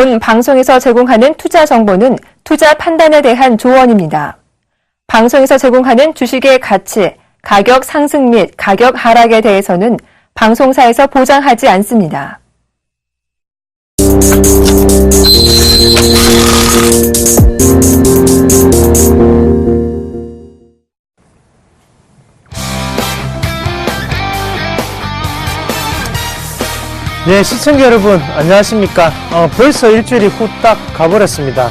본 방송에서 제공하는 투자 정보는 투자 판단에 대한 조언입니다. 방송에서 제공하는 주식의 가치, 가격 상승 및 가격 하락에 대해서는 방송사에서 보장하지 않습니다. 네, 시청자 여러분 안녕하십니까. 벌써 일주일이 후딱 가버렸습니다.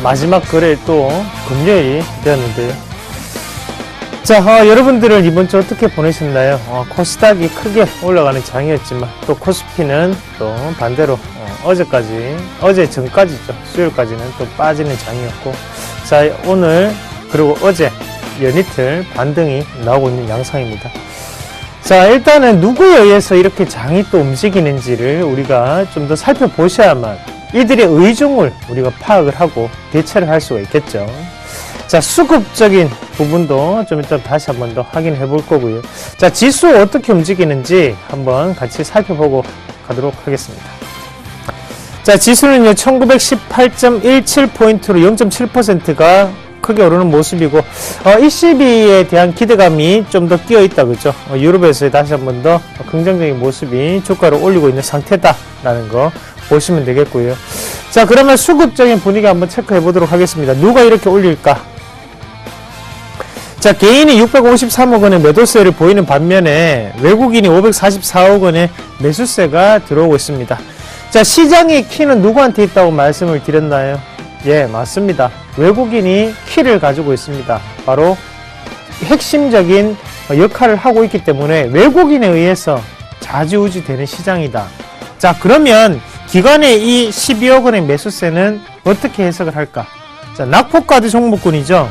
마지막 거래일 또 금요일이 되었는데요. 자, 여러분들은 이번 주 어떻게 보내셨나요? 코스닥이 크게 올라가는 장이었지만 또 코스피는 또 반대로 어제 전까지죠. 수요일까지는 또 빠지는 장이었고, 자, 오늘 그리고 어제 연이틀 반등이 나오고 있는 양상입니다. 자, 일단은 누구에 의해서 이렇게 장이 또 움직이는지를 우리가 좀 더 살펴보셔야만 이들의 의중을 우리가 파악을 하고 대처를 할 수가 있겠죠. 자, 수급적인 부분도 좀 이따 다시 한번 더 확인해 볼 거고요. 자, 지수 어떻게 움직이는지 한번 같이 살펴보고 가도록 하겠습니다. 자, 지수는요 1918.17포인트로 0.7%가 크게 오르는 모습이고, ECB에 대한 기대감이 좀 더 끼어 있다, 그죠? 유럽에서 다시 한 번 더 긍정적인 모습이 주가를 올리고 있는 상태다라는 거 보시면 되겠고요. 자, 그러면 수급적인 분위기 한번 체크해 보도록 하겠습니다. 누가 이렇게 올릴까? 자, 개인이 653억 원의 매도세를 보이는 반면에 외국인이 544억 원의 매수세가 들어오고 있습니다. 자, 시장의 키는 누구한테 있다고 말씀을 드렸나요? 예, 맞습니다. 외국인이 키를 가지고 있습니다. 바로 핵심적인 역할을 하고 있기 때문에 외국인에 의해서 좌지우지 되는 시장이다. 자, 그러면 기관의 이 12억 원의 매수세는 어떻게 해석을 할까? 자, 낙폭과대 종목군이죠.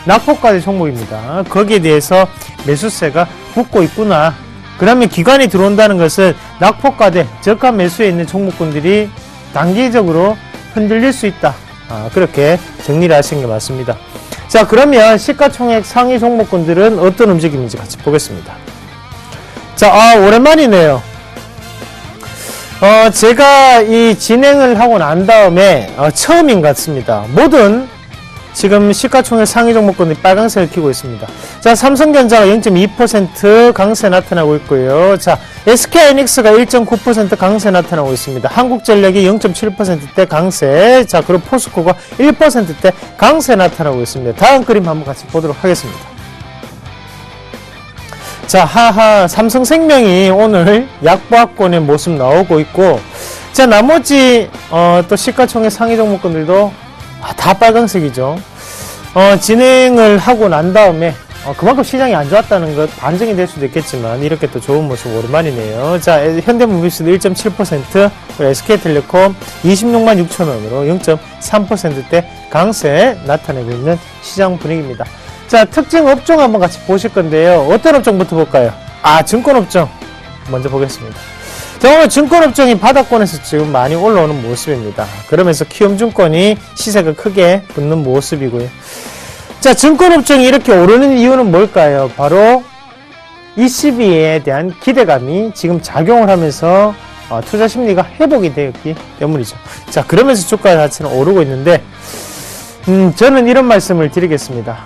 낙폭과대 종목입니다. 거기에 대해서 매수세가 붙고 있구나. 그러면 기관이 들어온다는 것은 낙폭과대 저가 매수에 있는 종목군들이 단기적으로 흔들릴 수 있다. 그렇게 정리를 하시는 게 맞습니다. 자, 그러면 시가총액 상위 종목군들은 어떤 움직임인지 같이 보겠습니다. 자, 오랜만이네요. 제가 이 진행을 하고 난 다음에 처음인 것 같습니다. 모든 지금 시가총액 상위 종목군들이 빨간색을 켜고 있습니다. 자, 삼성전자가 0.2% 강세 나타나고 있고요. 자, SK하이닉스가 1.9% 강세 나타나고 있습니다. 한국전력이 0.7%대 강세. 자, 그리고 포스코가 1%대 강세 나타나고 있습니다. 다음 그림 한번 같이 보도록 하겠습니다. 자, 삼성생명이 오늘 약보합권의 모습 나오고 있고, 자, 나머지 또 시가총액 상위 종목군들도 다 빨간색이죠. 진행을 하고 난 다음에 그만큼 시장이 안 좋았다는 것 반증이 될 수도 있겠지만 이렇게 또 좋은 모습 오랜만이네요. 자, 현대모비스도 1.7%, SK텔레콤 26만 6천 원으로 0.3%대 강세 나타내고 있는 시장 분위기입니다. 자, 특징 업종 한번 같이 보실 건데요. 어떤 업종부터 볼까요? 증권업종 먼저 보겠습니다. 자, 오늘 증권업종이 바닥권에서 지금 많이 올라오는 모습입니다. 그러면서 키움증권이 시세가 크게 붙는 모습이고요. 자, 증권업종이 이렇게 오르는 이유는 뭘까요? 바로 ECB에 대한 기대감이 지금 작용을 하면서 투자 심리가 회복이 되었기 때문이죠. 자, 그러면서 주가 자체는 오르고 있는데, 저는 이런 말씀을 드리겠습니다.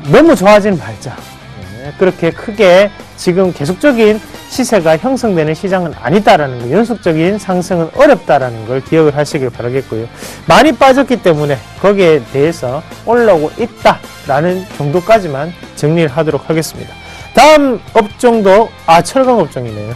너무 좋아지는 말자. 그렇게 크게 지금 계속적인 시세가 형성되는 시장은 아니다라는 거, 연속적인 상승은 어렵다라는 걸 기억을 하시길 바라겠고요. 많이 빠졌기 때문에 거기에 대해서 올라오고 있다라는 정도까지만 정리를 하도록 하겠습니다. 다음 업종도 철강 업종이네요.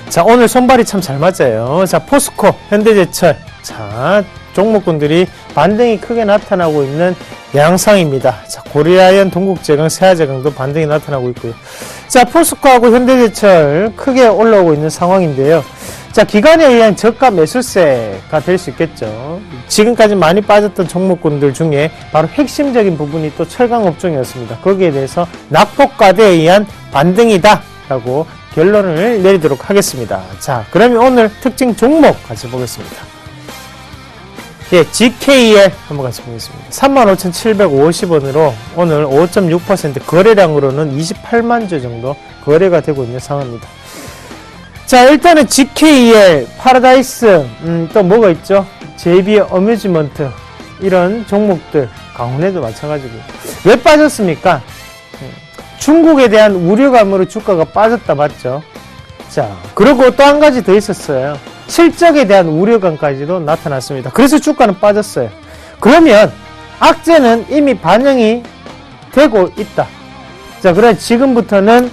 자, 오늘 손발이 참 잘 맞아요. 자, 포스코, 현대제철, 자, 종목군들이 반등이 크게 나타나고 있는 양상입니다. 자, 고리아연, 동국제강, 세아제강도 반등이 나타나고 있고요. 자, 포스코하고 현대제철 크게 올라오고 있는 상황인데요. 자, 기관에 의한 저가 매수세가 될 수 있겠죠. 지금까지 많이 빠졌던 종목군들 중에 바로 핵심적인 부분이 또 철강 업종이었습니다. 거기에 대해서 낙폭과대에 의한 반등이다 라고 결론을 내리도록 하겠습니다. 자, 그러면 오늘 특징 종목 같이 보겠습니다. 예, GKL 한번 같이 보겠습니다. 35,750원으로 오늘 5.6% 거래량으로는 28만 주 정도 거래가 되고 있는 상황입니다. 자, 일단은 GKL, 파라다이스, 또 뭐가 있죠? JB 어뮤즈먼트, 이런 종목들, 강원에도 마찬가지고. 왜 빠졌습니까? 중국에 대한 우려감으로 주가가 빠졌다, 맞죠? 자, 그리고 또 한 가지 더 있었어요. 실적에 대한 우려감까지도 나타났습니다. 그래서 주가는 빠졌어요. 그러면 악재는 이미 반영이 되고 있다. 자, 그래 지금부터는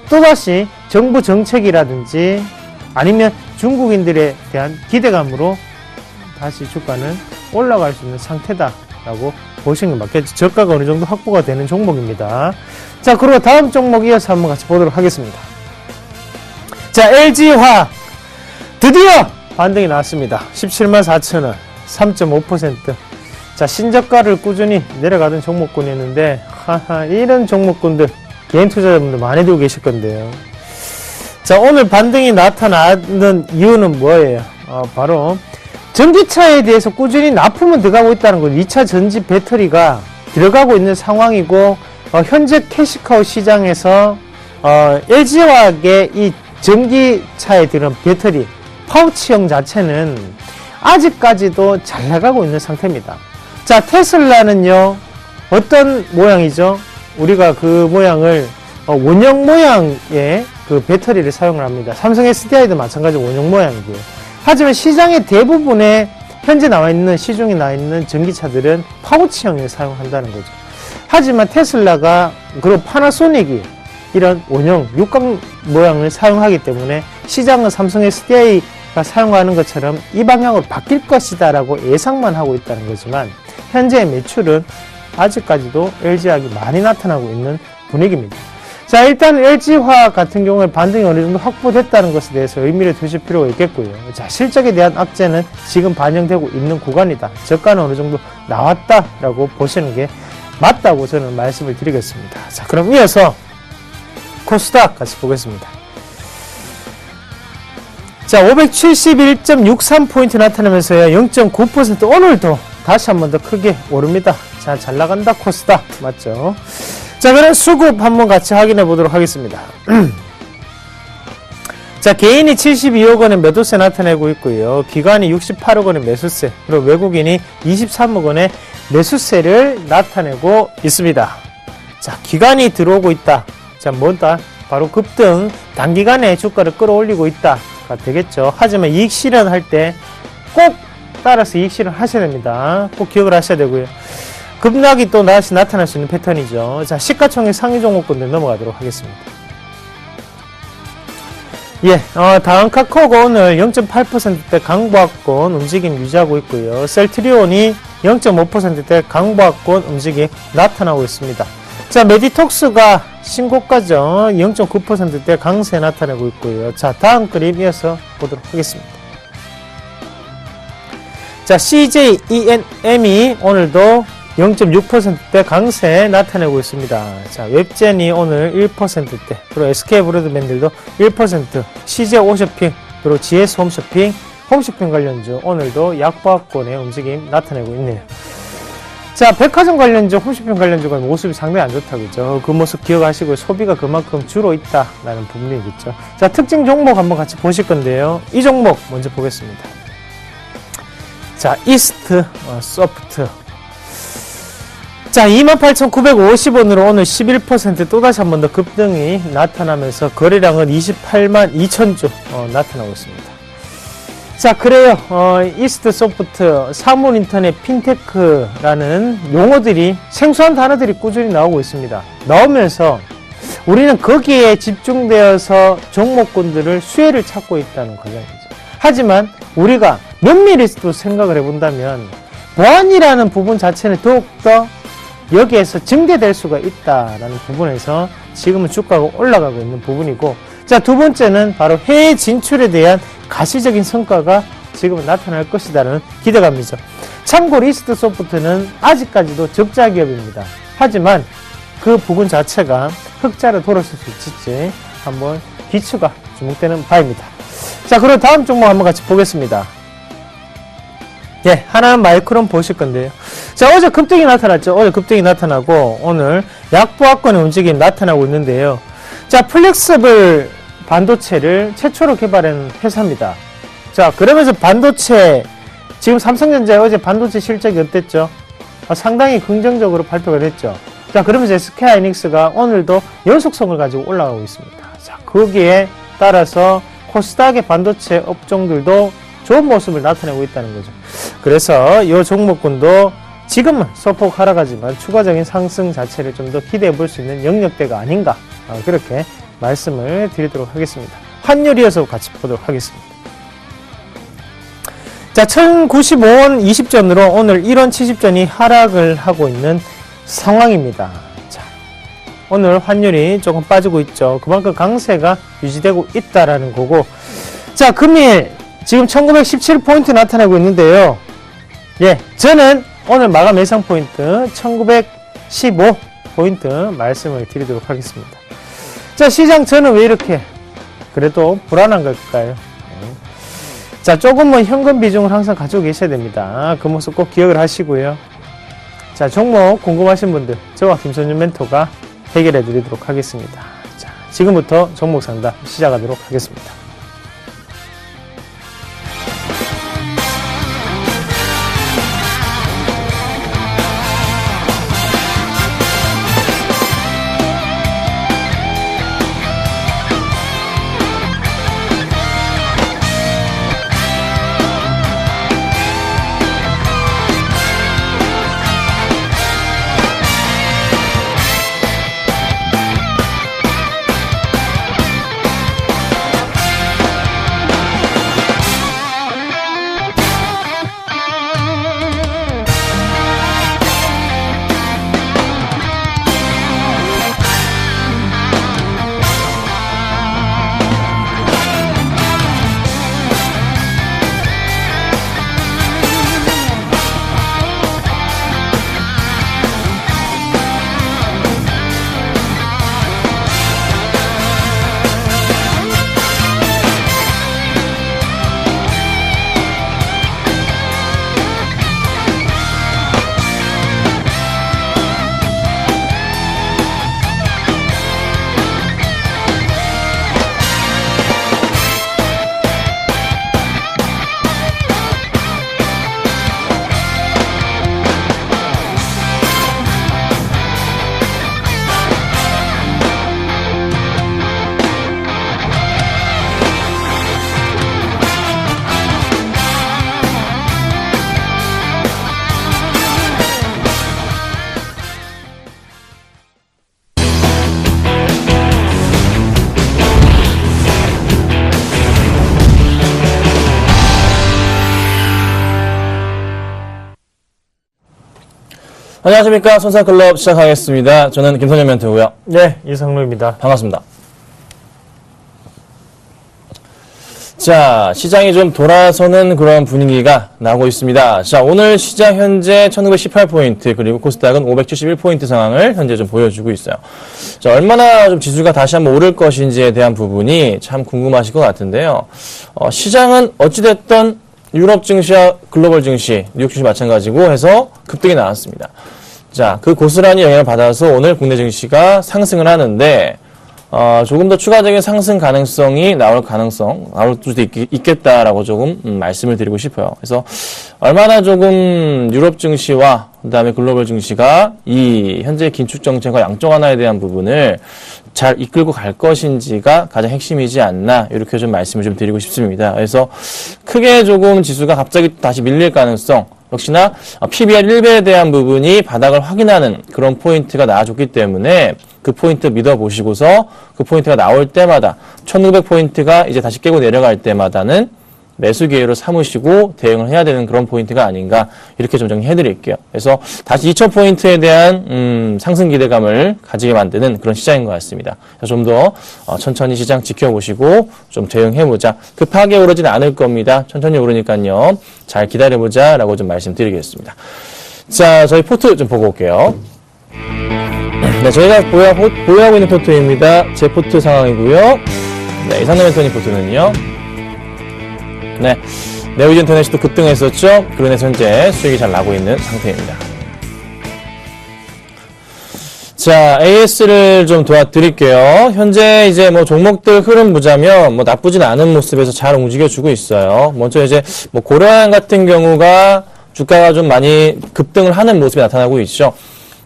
또다시 정부 정책이라든지 아니면 중국인들에 대한 기대감으로 다시 주가는 올라갈 수 있는 상태다라고 보시는 게 맞겠죠. 저가가 어느 정도 확보가 되는 종목입니다. 자, 그리고 다음 종목 이어서 한번 같이 보도록 하겠습니다. 자, LG화학 드디어 반등이 나왔습니다. 17만 4천원, 3.5%. 자, 신저가를 꾸준히 내려가던 종목군이었는데, 이런 종목군들, 개인 투자자분들 많이 들고 계실 건데요. 자, 오늘 반등이 나타나는 이유는 뭐예요? 바로, 전기차에 대해서 꾸준히 납품은 들어가고 있다는 거죠. 2차 전지 배터리가 들어가고 있는 상황이고, 현재 캐시카우 시장에서, LG화학의 이 전기차에 들은 배터리, 파우치형 자체는 아직까지도 잘 나가고 있는 상태입니다. 자, 테슬라는요, 어떤 모양이죠? 우리가 그 모양을 원형 모양의 그 배터리를 사용을 합니다. 삼성 SDI도 마찬가지로 원형 모양이고요. 하지만 시장의 대부분의 현재 시중에 나와 있는 전기차들은 파우치형을 사용한다는 거죠. 하지만 테슬라가 그리고 파나소닉이 이런 원형 육각 모양을 사용하기 때문에 시장은 삼성 SDI가 사용하는 것처럼 이 방향으로 바뀔 것이다 라고 예상만 하고 있다는 거지만 현재의 매출은 아직까지도 LG화학이 많이 나타나고 있는 분위기입니다. 자, 일단 LG화학 같은 경우에 반등이 어느 정도 확보됐다는 것에 대해서 의미를 두실 필요가 있겠고요. 자, 실적에 대한 악재는 지금 반영되고 있는 구간이다. 저가는 어느 정도 나왔다라고 보시는 게 맞다고 저는 말씀을 드리겠습니다. 자, 그럼 이어서 코스닥 같이 보겠습니다. 자, 571.63포인트 나타나면서요, 0.9% 오늘도 다시 한 번 더 크게 오릅니다. 자, 잘 나간다, 코스닥. 맞죠? 자, 그럼 수급 한번 같이 확인해 보도록 하겠습니다. 자, 개인이 72억 원의 매도세 나타내고 있고요. 기관이 68억 원의 매수세, 그리고 외국인이 23억 원의 매수세를 나타내고 있습니다. 자, 기관이 들어오고 있다. 자, 뭐다? 바로 급등, 단기간에 주가를 끌어올리고 있다가 되겠죠. 하지만 이익 실현할 때 꼭 따라서 이익 실현 하셔야 됩니다. 꼭 기억을 하셔야 되고요. 급락이 또 다시 나타날 수 있는 패턴이죠. 자, 시가총액 상위 종목군들 넘어가도록 하겠습니다. 예, 다음 카카오가 오늘 0.8%대 강보합권 움직임 유지하고 있고요. 셀트리온이 0.5%대 강보합권 움직임 나타나고 있습니다. 자, 메디톡스가 신고가죠. 0.9%대 강세 나타내고 있고요. 자, 다음 그림 이어서 보도록 하겠습니다. 자, CJENM이 오늘도 0.6%대 강세 나타내고 있습니다. 자, 웹젠이 오늘 1%대, 그리고 SK브로드밴드도 1%, CJ오쇼핑, 그리고 GS홈쇼핑, 홈쇼핑 관련주 오늘도 약보합권의 움직임 나타내고 있네요. 자, 백화점 관련주, 홈쇼핑 관련주가 모습이 상당히 안 좋다, 그죠? 그 모습 기억하시고 소비가 그만큼 줄어 있다라는 부분이겠죠. 자, 특징 종목 한번 같이 보실 건데요. 이 종목 먼저 보겠습니다. 자, 이스트 소프트. 자, 28,950원으로 오늘 11% 또다시 한 번 더 급등이 나타나면서 거래량은 28만 2천주 나타나고 있습니다. 자, 그래요. 이스트 소프트, 사물 인터넷, 핀테크라는 용어들이, 생소한 단어들이 꾸준히 나오고 있습니다. 나오면서 우리는 거기에 집중되어서 종목군들을 수혜를 찾고 있다는 과정이죠. 하지만 우리가 면밀히도 생각을 해본다면 보안이라는 부분 자체는 더욱더 여기에서 증대될 수가 있다라는 부분에서 지금은 주가가 올라가고 있는 부분이고, 자, 두 번째는 바로 해외 진출에 대한 가시적인 성과가 지금은 나타날 것이다라는 기대감이죠. 참고로 이스트 소프트는 아직까지도 적자 기업입니다. 하지만 그 부분 자체가 흑자로 돌아설 수 있을지 한번 기추가 주목되는 바입니다. 자, 그럼 다음 종목 한번 같이 보겠습니다. 예, 하나는 마이크론 보실 건데요. 자, 어제 급등이 나타났죠. 어제 급등이 나타나고 오늘 약보합권의 움직임이 나타나고 있는데요. 자, 플렉서블 반도체를 최초로 개발한 회사입니다. 자, 그러면서 반도체, 지금 삼성전자 어제 반도체 실적이 어땠죠? 상당히 긍정적으로 발표가 됐죠. 자, 그러면서 SK하이닉스가 오늘도 연속성을 가지고 올라가고 있습니다. 자, 거기에 따라서 코스닥의 반도체 업종들도 좋은 모습을 나타내고 있다는 거죠. 그래서 이 종목군도 지금은 소폭 하락하지만 추가적인 상승 자체를 좀 더 기대해 볼 수 있는 영역대가 아닌가, 그렇게 말씀을 드리도록 하겠습니다. 환율이어서 같이 보도록 하겠습니다. 자, 1095원 20전으로 오늘 1원 70전이 하락을 하고 있는 상황입니다. 자, 오늘 환율이 조금 빠지고 있죠. 그만큼 강세가 유지되고 있다라는 거고, 자, 금일 지금 1917포인트 나타나고 있는데요. 예, 저는 오늘 마감 예상 포인트 1915포인트 말씀을 드리도록 하겠습니다. 자, 시장 저는 왜 이렇게 그래도 불안한 걸까요? 자, 조금은 현금 비중을 항상 가지고 계셔야 됩니다. 그 모습 꼭 기억을 하시고요. 자, 종목 궁금하신 분들 저와 김선윤 멘토가 해결해 드리도록 하겠습니다. 자, 지금부터 종목 상담 시작하도록 하겠습니다. 안녕하십니까. 손사클럽 시작하겠습니다. 저는 김선현 멘토고요. 네, 이상로입니다. 반갑습니다. 자, 시장이 좀 돌아서는 그런 분위기가 나오고 있습니다. 자, 오늘 시장 현재 1918포인트, 그리고 코스닥은 571포인트 상황을 현재 좀 보여주고 있어요. 자, 얼마나 좀 지수가 다시 한번 오를 것인지에 대한 부분이 참 궁금하실 것 같은데요. 시장은 어찌됐든 유럽 증시와 글로벌 증시, 뉴욕 증시 마찬가지고 해서 급등이 나왔습니다. 자, 그 고스란히 영향을 받아서 오늘 국내 증시가 상승을 하는데, 조금 더 추가적인 상승 가능성이 나올 수도 있겠다라고 조금 말씀을 드리고 싶어요. 그래서 얼마나 조금 유럽 증시와 그다음에 글로벌 증시가 이 현재 긴축 정책과 양적 완화에 대한 부분을 잘 이끌고 갈 것인지가 가장 핵심이지 않나, 이렇게 좀 말씀을 좀 드리고 싶습니다. 그래서 크게 조금 지수가 갑자기 다시 밀릴 가능성, 역시나 PBR 1배에 대한 부분이 바닥을 확인하는 그런 포인트가 나와줬기 때문에 그 포인트 믿어보시고서 그 포인트가 나올 때마다 1900포인트가 이제 다시 깨고 내려갈 때마다는 매수 기회로 삼으시고 대응을 해야 되는 그런 포인트가 아닌가, 이렇게 좀 정리해드릴게요. 그래서 다시 2000포인트에 대한 상승 기대감을 가지게 만드는 그런 시장인 것 같습니다. 좀 더 천천히 시장 지켜보시고 좀 대응해보자. 급하게 오르진 않을 겁니다. 천천히 오르니까요. 잘 기다려보자 라고 좀 말씀드리겠습니다. 자, 저희 포트 좀 보고 올게요. 네, 저희가 보유하고 있는 포트입니다. 제 포트 상황이고요. 네, 이상남 멘토님 포트는요. 네, 네오지 인터넷이 또 급등했었죠. 그로 인해서 현재 수익이 잘 나고 있는 상태입니다. 자, AS를 좀 도와드릴게요. 현재 이제 뭐 종목들 흐름 보자면 뭐 나쁘진 않은 모습에서 잘 움직여주고 있어요. 먼저 이제 뭐 고려한 같은 경우가 주가가 좀 많이 급등을 하는 모습이 나타나고 있죠.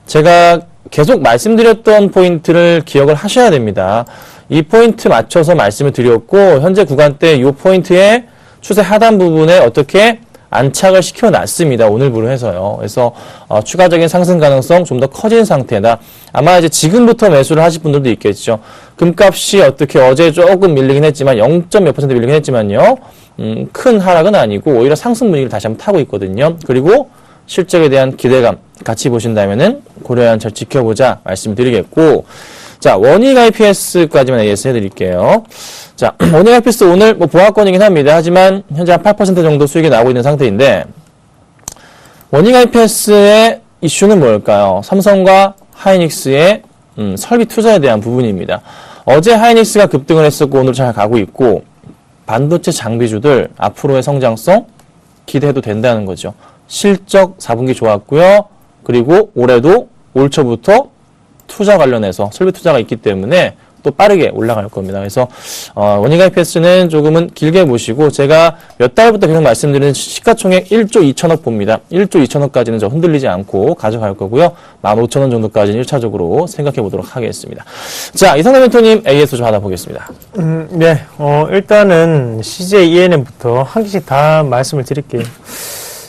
제가 계속 말씀드렸던 포인트를 기억을 하셔야 됩니다. 이 포인트 맞춰서 말씀을 드렸고, 현재 구간대 이 포인트의 추세 하단 부분에 어떻게 안착을 시켜놨습니다. 오늘부로 해서요. 그래서 추가적인 상승 가능성 좀 더 커진 상태다. 아마 이제 지금부터 매수를 하실 분들도 있겠죠. 금값이 어떻게 어제 조금 밀리긴 했지만 0.몇% 밀리긴 했지만요. 큰 하락은 아니고 오히려 상승 분위기를 다시 한번 타고 있거든요. 그리고 실적에 대한 기대감 같이 보신다면은 고려한 잘 지켜보자 말씀드리겠고, 자, 원익 IPS까지만 AS 해드릴게요. 자, 원익 IPS 오늘 뭐 보합권이긴 합니다. 하지만 현재 한 8% 정도 수익이 나오고 있는 상태인데, 원익 IPS의 이슈는 뭘까요? 삼성과 하이닉스의 설비 투자에 대한 부분입니다. 어제 하이닉스가 급등을 했었고 오늘 잘 가고 있고, 반도체 장비주들 앞으로의 성장성 기대해도 된다는 거죠. 실적 4분기 좋았고요. 그리고 올해도 올 초부터 투자 관련해서 설비 투자가 있기 때문에 또 빠르게 올라갈 겁니다. 그래서 원익 IPS는 조금은 길게 보시고, 제가 몇 달부터 계속 말씀드리는 시가총액 1조 2천억 봅니다. 1조 2천억까지는 저 흔들리지 않고 가져갈 거고요. 15,000원 정도까지는 1차적으로 생각해 보도록 하겠습니다. 자, 이상남 멘토님 AS 좀 받아보겠습니다. 네, 일단은 CJ ENM부터 한 개씩 다 말씀을 드릴게요.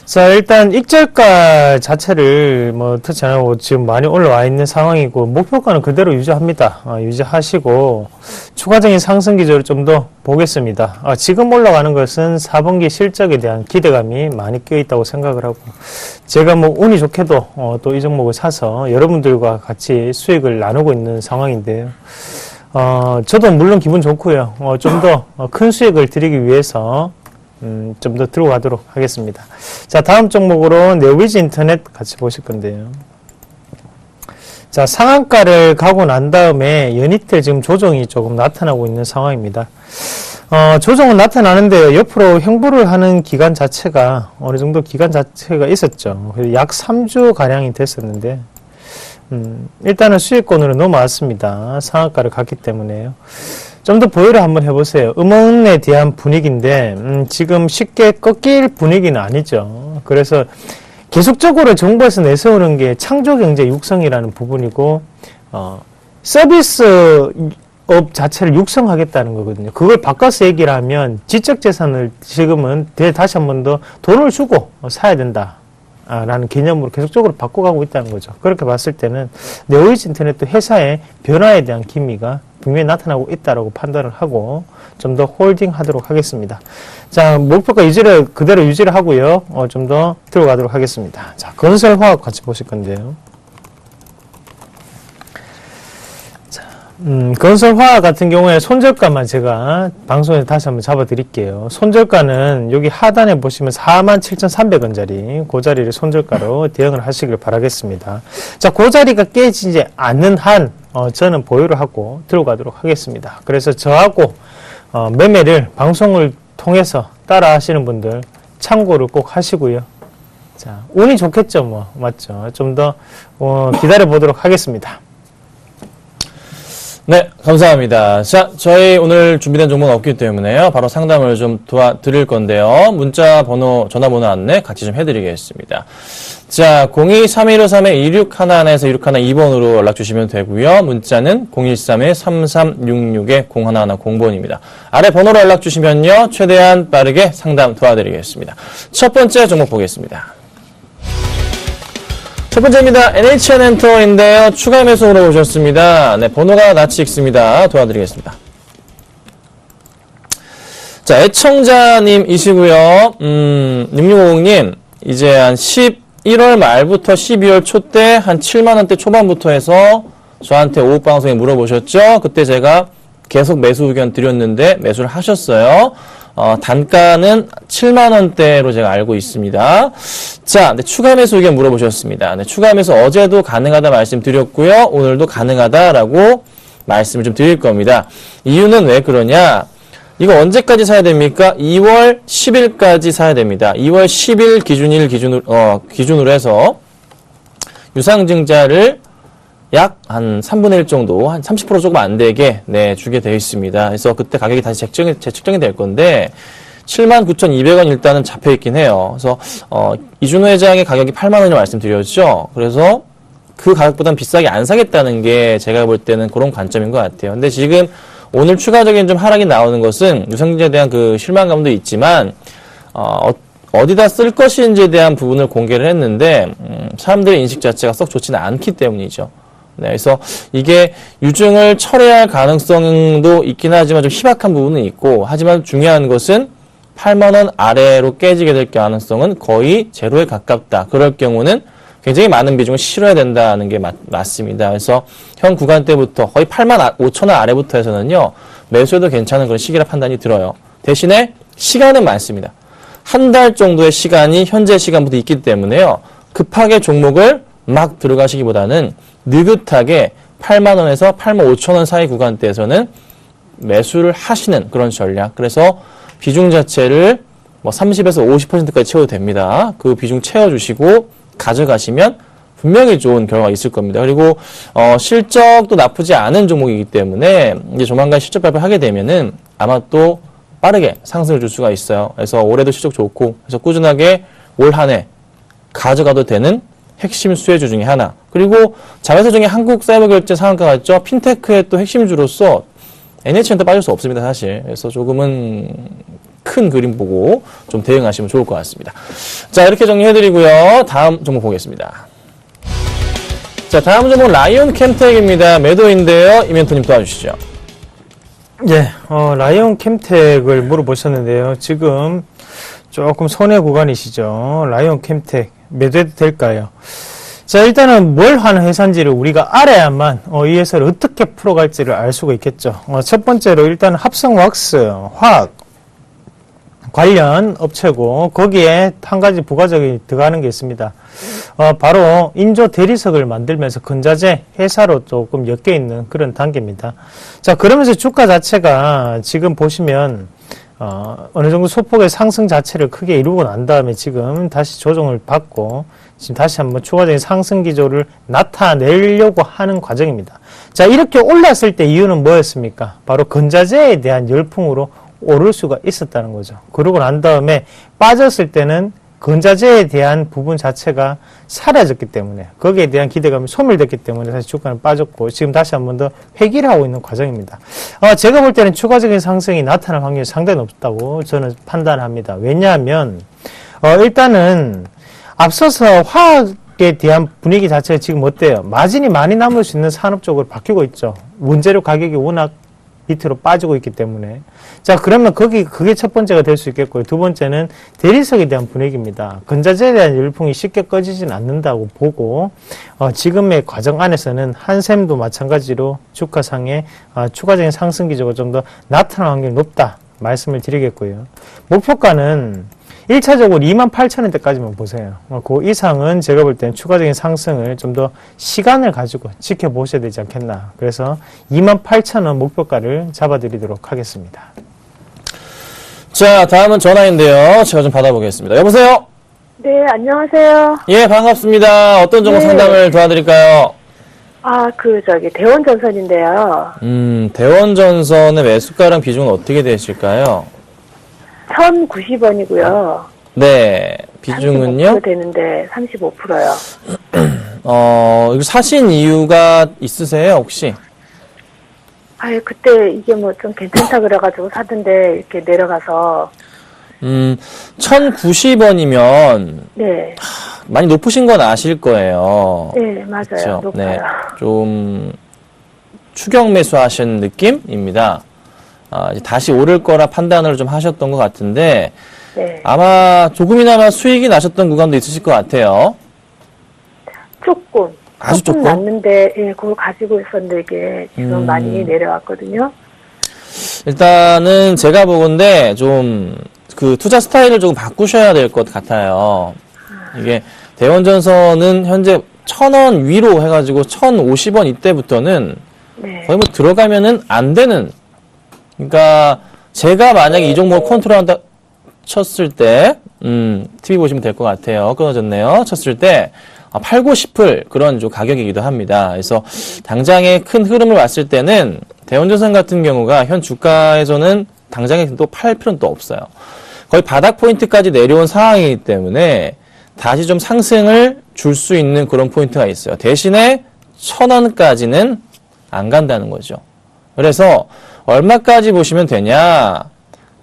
자, 일단 익절가 자체를 뭐 터치 안 하고 지금 많이 올라와 있는 상황이고, 목표가는 그대로 유지합니다. 유지하시고 추가적인 상승 기조를 좀 더 보겠습니다. 지금 올라가는 것은 4분기 실적에 대한 기대감이 많이 껴 있다고 생각을 하고, 제가 뭐 운이 좋게도 또 이 종목을 사서 여러분들과 같이 수익을 나누고 있는 상황인데요. 저도 물론 기분 좋고요. 좀 더 큰 수익을 드리기 위해서 좀 더 들어가도록 하겠습니다. 자, 다음 종목으로 네오비즈 인터넷 같이 보실 건데요. 자, 상한가를 가고 난 다음에 연이틀 지금 조정이 조금 나타나고 있는 상황입니다. 조정은 나타나는데요. 옆으로 횡보를 하는 기간 자체가 어느 정도 기간 자체가 있었죠. 약 3주 가량이 됐었는데, 일단은 수익권으로 넘어왔습니다. 상한가를 갔기 때문에요. 좀 더 보유를 한번 해보세요. 음원에 대한 분위기인데 지금 쉽게 꺾일 분위기는 아니죠. 그래서 계속적으로 정부에서 내세우는 게 창조경제 육성이라는 부분이고, 서비스업 자체를 육성하겠다는 거거든요. 그걸 바꿔서 얘기를 하면 지적재산을 지금은 다시 한 번 더 돈을 주고 사야 된다 라는 개념으로 계속적으로 바꿔가고 있다는 거죠. 그렇게 봤을 때는 네오비즈 인터넷도 회사의 변화에 대한 기미가 분명히 나타나고 있다라고 판단을 하고 좀 더 홀딩 하도록 하겠습니다. 자, 목표가 그대로 유지를 하고요. 좀 더 들어가도록 하겠습니다. 자, 건설화학 같이 보실 건데요. 건설화학 같은 경우에 손절가만 제가 방송에서 다시 한번 잡아 드릴게요. 손절가는 여기 하단에 보시면 47,300원짜리 그 자리를 손절가로 대응을 하시길 바라겠습니다. 자, 그 자리가 깨지지 않는 한 저는 보유를 하고 들어가도록 하겠습니다. 그래서 저하고 매매를 방송을 통해서 따라 하시는 분들 참고를 꼭 하시고요. 자, 운이 좋겠죠, 뭐. 맞죠? 좀 더 기다려 보도록 하겠습니다. 네, 감사합니다. 자, 저희 오늘 준비된 종목은 없기 때문에요. 바로 상담을 좀 도와드릴 건데요. 문자 번호, 전화번호 안내 같이 좀 해드리겠습니다. 자, 02-3153-2611에서 2612번으로 연락 주시면 되고요. 문자는 013-3366-0110번입니다. 아래 번호로 연락 주시면요. 최대한 빠르게 상담 도와드리겠습니다. 첫 번째 종목 보겠습니다. 첫 번째입니다. NHN엔터인데요. 추가 매수 물어보셨습니다. 네, 번호가 낯이 익습니다. 도와드리겠습니다. 자, 애청자님이시고요. 6650님, 이제 한 11월 말부터 12월 초 때 한 7만원대 초반부터 해서 저한테 오후 방송에 물어보셨죠? 그때 제가 계속 매수 의견 드렸는데 매수를 하셨어요. 단가는 7만원대로 제가 알고 있습니다. 자, 네, 추가 매수 의견 물어보셨습니다. 네, 추가 매수 어제도 가능하다 말씀드렸고요. 오늘도 가능하다라고 말씀을 좀 드릴 겁니다. 이유는 왜 그러냐? 이거 언제까지 사야 됩니까? 2월 10일까지 사야 됩니다. 2월 10일 기준으로 해서 유상증자를 약 한 3분의 1 정도, 한 30% 조금 안 되게, 네, 주게 되어 있습니다. 그래서 그때 가격이 다시 재측정이 될 건데, 79,200원 일단은 잡혀 있긴 해요. 그래서, 이준호 회장의 가격이 8만원이라고 말씀드렸죠. 그래서 그 가격보다는 비싸게 안 사겠다는 게 제가 볼 때는 그런 관점인 것 같아요. 근데 지금 오늘 추가적인 좀 하락이 나오는 것은 유상증자에 대한 그 실망감도 있지만, 어디다 쓸 것인지에 대한 부분을 공개를 했는데, 사람들의 인식 자체가 썩 좋지는 않기 때문이죠. 네, 그래서 이게 유증을 철회할 가능성도 있긴 하지만 좀 희박한 부분은 있고, 하지만 중요한 것은 8만원 아래로 깨지게 될 가능성은 거의 제로에 가깝다. 그럴 경우는 굉장히 많은 비중을 실어야 된다는 게 맞습니다. 그래서 현 구간대부터 거의 8만 5천원 아래부터 해서는요, 매수해도 괜찮은 그런 시기라 판단이 들어요. 대신에 시간은 많습니다. 한 달 정도의 시간이 현재 시간부터 있기 때문에요, 급하게 종목을 막 들어가시기보다는 느긋하게 8만원에서 8만 5천원 사이 구간대에서는 매수를 하시는 그런 전략. 그래서 비중 자체를 뭐 30에서 50%까지 채워도 됩니다. 그 비중 채워주시고 가져가시면 분명히 좋은 결과가 있을 겁니다. 그리고 실적도 나쁘지 않은 종목이기 때문에 이제 조만간 실적 발표하게 되면은 아마 또 빠르게 상승을 줄 수가 있어요. 그래서 올해도 실적 좋고, 그래서 꾸준하게 올 한 해 가져가도 되는 핵심 수혜주 중에 하나. 그리고 자회사 중에 한국사이버결제 상한가 같죠? 핀테크의 또 핵심주로서 NHN도 빠질 수 없습니다, 사실. 그래서 조금은 큰 그림 보고 좀 대응하시면 좋을 것 같습니다. 자, 이렇게 정리해드리고요. 다음 종목 보겠습니다. 자, 다음 종목 라이온 캠텍입니다. 매도인데요. 이멘토님 도와주시죠. 예, 라이온 캠텍을 물어보셨는데요. 지금 조금 손해 구간이시죠. 라이온 캠텍 매도해도 될까요? 자, 일단은 뭘 하는 회사인지를 우리가 알아야만 이 회사를 어떻게 풀어갈지를 알 수가 있겠죠. 첫 번째로 일단 합성 왁스, 화학 관련 업체고, 거기에 한 가지 부가적인 들어가는 게 있습니다. 바로 인조 대리석을 만들면서 근자재 회사로 조금 엮여 있는 그런 단계입니다. 자, 그러면서 주가 자체가 지금 보시면 어느 정도 소폭의 상승 자체를 크게 이루고 난 다음에 지금 다시 조정을 받고 지금 다시 한번 추가적인 상승 기조를 나타내려고 하는 과정입니다. 자, 이렇게 올랐을 때 이유는 뭐였습니까? 바로 근자재에 대한 열풍으로 오를 수가 있었다는 거죠. 그러고 난 다음에 빠졌을 때는 근자재에 대한 부분 자체가 사라졌기 때문에, 거기에 대한 기대감이 소멸됐기 때문에 사실 주가는 빠졌고, 지금 다시 한 번 더 회귀를 하고 있는 과정입니다. 제가 볼 때는 추가적인 상승이 나타날 확률이 상당히 높다고 저는 판단합니다. 왜냐하면 일단은 앞서서 화학에 대한 분위기 자체가 지금 어때요? 마진이 많이 남을 수 있는 산업 쪽으로 바뀌고 있죠. 원재료 가격이 워낙 밑으로 빠지고 있기 때문에. 자, 그러면 그게 첫 번째가 될 수 있겠고요. 두 번째는 대리석에 대한 분위기입니다. 근자재에 대한 열풍이 쉽게 꺼지진 않는다고 보고, 지금의 과정 안에서는 한샘도 마찬가지로 주가상의 추가적인 상승 기조가 좀 더 나타날 확률이 높다 말씀을 드리겠고요. 목표가는 1차적으로 28,000원대까지만 보세요. 그 이상은 제가 볼 때는 추가적인 상승을 좀 더 시간을 가지고 지켜보셔야 되지 않겠나. 그래서 28,000원 목표가를 잡아드리도록 하겠습니다. 자, 다음은 전화인데요. 제가 좀 받아보겠습니다. 여보세요? 네, 안녕하세요. 예, 반갑습니다. 어떤 종목 네. 상담을 도와드릴까요? 대원전선인데요. 대원전선의 매수가랑 비중은 어떻게 되실까요? 1,090원이고요. 네, 비중은요? 35% 되는데 35%요. 이거 사신 이유가 있으세요, 혹시? 그때 이게 뭐 좀 괜찮다 그래가지고 사던데 이렇게 내려가서. 1,090원이면 네. 많이 높으신 건 아실 거예요. 네, 맞아요. 그쵸? 높아요. 네, 좀 추격 매수하신 느낌입니다. 이제 다시 오를 거라 판단을 좀 하셨던 것 같은데, 네. 아마 조금이나마 수익이 나셨던 구간도 있으실 것 같아요. 조금. 아주 조금? 났는데, 예, 그걸 가지고 있었는데 이게 지금 많이 내려왔거든요. 일단은 제가 보건데 좀 그 투자 스타일을 조금 바꾸셔야 될 것 같아요. 이게 대원전선은 현재 1,000원 위로 해가지고 1,050원 이때부터는 네. 거의 뭐 들어가면은 안 되는. 그러니까 제가 만약에 이 종목을 컨트롤한다 쳤을 때, TV 보시면 될 것 같아요. 끊어졌네요. 쳤을 때 팔고 싶을 그런 좀 가격이기도 합니다. 그래서 당장의 큰 흐름을 봤을 때는 대원전선 같은 경우가 현 주가에서는 당장에 또 팔 필요는 또 없어요. 거의 바닥 포인트까지 내려온 상황이기 때문에 다시 좀 상승을 줄 수 있는 그런 포인트가 있어요. 대신에 1,000원까지는 안 간다는 거죠. 그래서 얼마까지 보시면 되냐?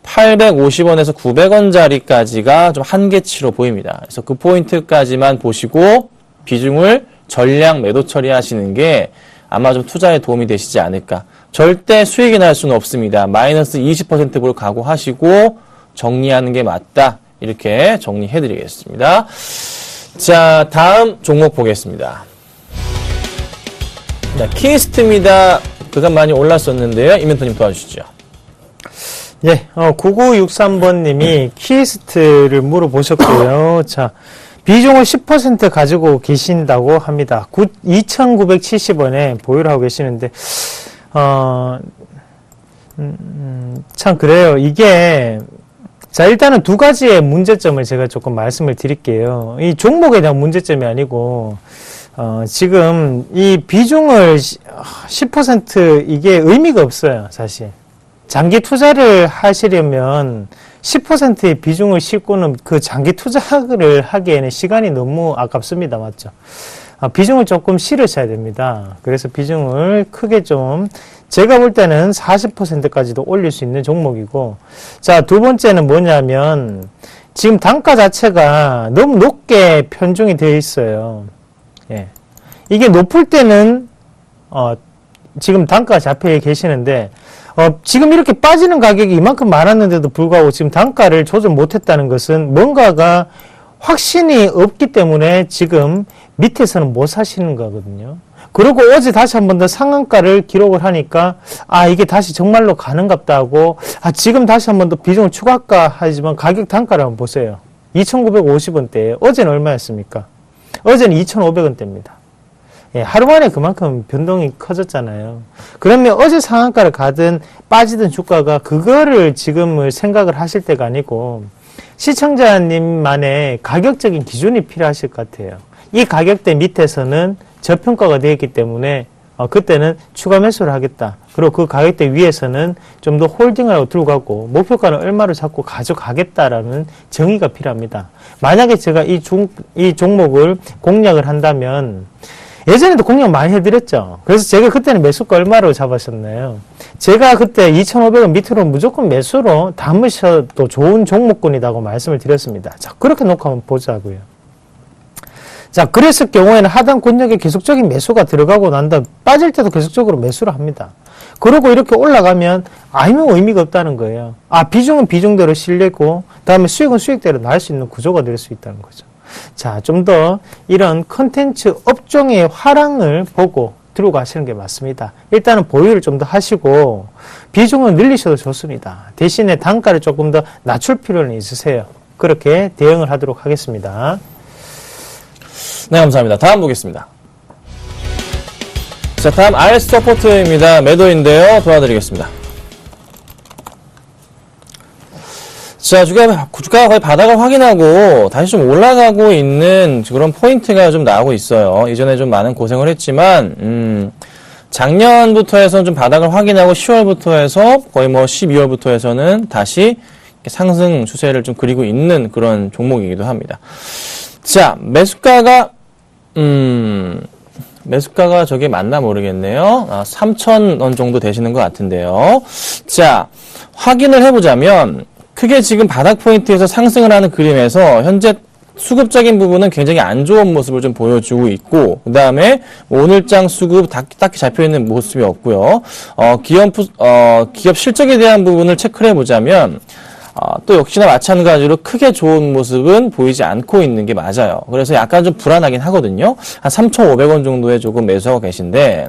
850원에서 900원짜리까지가 좀 한계치로 보입니다. 그래서 그 포인트까지만 보시고 비중을 전량 매도 처리하시는 게 아마 좀 투자에 도움이 되시지 않을까. 절대 수익이 날 수는 없습니다. 마이너스 20%로 각오하시고 정리하는 게 맞다. 이렇게 정리해드리겠습니다. 자, 다음 종목 보겠습니다. 자, 키스트입니다. 그간 많이 올랐었는데요. 이멘터님 도와주시죠. 예, 9963번님이 키스트를 물어보셨고요. 자, 비중을 10% 가지고 계신다고 합니다. 2,970원에 보유를 하고 계시는데, 참, 그래요. 이게, 자, 일단은 두 가지의 문제점을 제가 조금 말씀을 드릴게요. 이 종목에 대한 문제점이 아니고, 지금 이 비중을 10% 이게 의미가 없어요, 사실. 장기 투자를 하시려면 10%의 비중을 싣고는 그 장기 투자를 하기에는 시간이 너무 아깝습니다. 맞죠? 비중을 조금 실으셔야 됩니다. 그래서 비중을 크게 좀, 제가 볼 때는 40%까지도 올릴 수 있는 종목이고, 자, 두 번째는 뭐냐면, 지금 단가 자체가 너무 높게 편중이 되어 있어요. 예. 이게 높을 때는, 지금 단가가 잡혀 계시는데, 지금 이렇게 빠지는 가격이 이만큼 많았는데도 불구하고 지금 단가를 조절 못했다는 것은 뭔가가 확신이 없기 때문에 지금 밑에서는 못 사시는 거거든요. 그리고 어제 다시 한 번 더 상한가를 기록을 하니까 이게 다시 정말로 가는갑다 하고 지금 다시 한 번 더 비중을 추가할까 하지만 가격 단가를 한번 보세요. 2,950원대예요. 어제는 얼마였습니까? 어제는 2,500원대입니다. 예, 하루 만에 그만큼 변동이 커졌잖아요. 그러면 어제 상한가를 가든 빠지든 주가가 그거를 지금을 생각을 하실 때가 아니고 시청자님만의 가격적인 기준이 필요하실 것 같아요. 이 가격대 밑에서는 저평가가 되어 있기 때문에 그때는 추가 매수를 하겠다. 그리고 그 가격대 위에서는 좀 더 홀딩을 하고 들고 가고 목표가는 얼마를 잡고 가져가겠다라는 정의가 필요합니다. 만약에 제가 이 종목을 공략을 한다면 예전에도 공략 많이 해드렸죠. 그래서 제가 그때는 매수가 얼마로 잡았었나요? 제가 그때 2,500원 밑으로 무조건 매수로 담으셔도 좋은 종목군이라고 말씀을 드렸습니다. 자, 그렇게 놓고 한번 보자고요. 자, 그랬을 경우에는 하단 권역에 계속적인 매수가 들어가고 난 다음 빠질 때도 계속적으로 매수를 합니다. 그러고 이렇게 올라가면 아니면 의미가 없다는 거예요. 비중은 비중대로 실리고 다음에 수익은 수익대로 나올 수 있는 구조가 될 수 있다는 거죠. 자, 좀 더 이런 컨텐츠 업종의 화랑을 보고 들어가시는 게 맞습니다. 일단은 보유를 좀 더 하시고 비중을 늘리셔도 좋습니다. 대신에 단가를 조금 더 낮출 필요는 있으세요. 그렇게 대응을 하도록 하겠습니다. 네, 감사합니다. 다음 보겠습니다. 자, 다음 알서포트입니다. 매도인데요. 도와드리겠습니다. 자, 주가가 거의 바닥을 확인하고 다시 좀 올라가고 있는 그런 포인트가 좀 나오고 있어요. 이전에 좀 많은 고생을 했지만, 작년부터 해서 좀 바닥을 확인하고 10월부터 해서 거의 12월부터 해서는 다시 상승 추세를 좀 그리고 있는 그런 종목이기도 합니다. 자, 매수가가 저게 맞나 모르겠네요. 3,000원 정도 되시는 것 같은데요. 자, 확인을 해보자면, 크게 지금 바닥 포인트에서 상승을 하는 그림에서 현재 수급적인 부분은 굉장히 안 좋은 모습을 좀 보여주고 있고, 그 다음에 오늘장 수급 딱히 잡혀있는 모습이 없고요. 기업 실적에 대한 부분을 체크를 해보자면, 또 역시나 마찬가지로 크게 좋은 모습은 보이지 않고 있는 게 맞아요. 그래서 약간 좀 불안하긴 하거든요. 한 3,500원 정도에 조금 매수하고 계신데,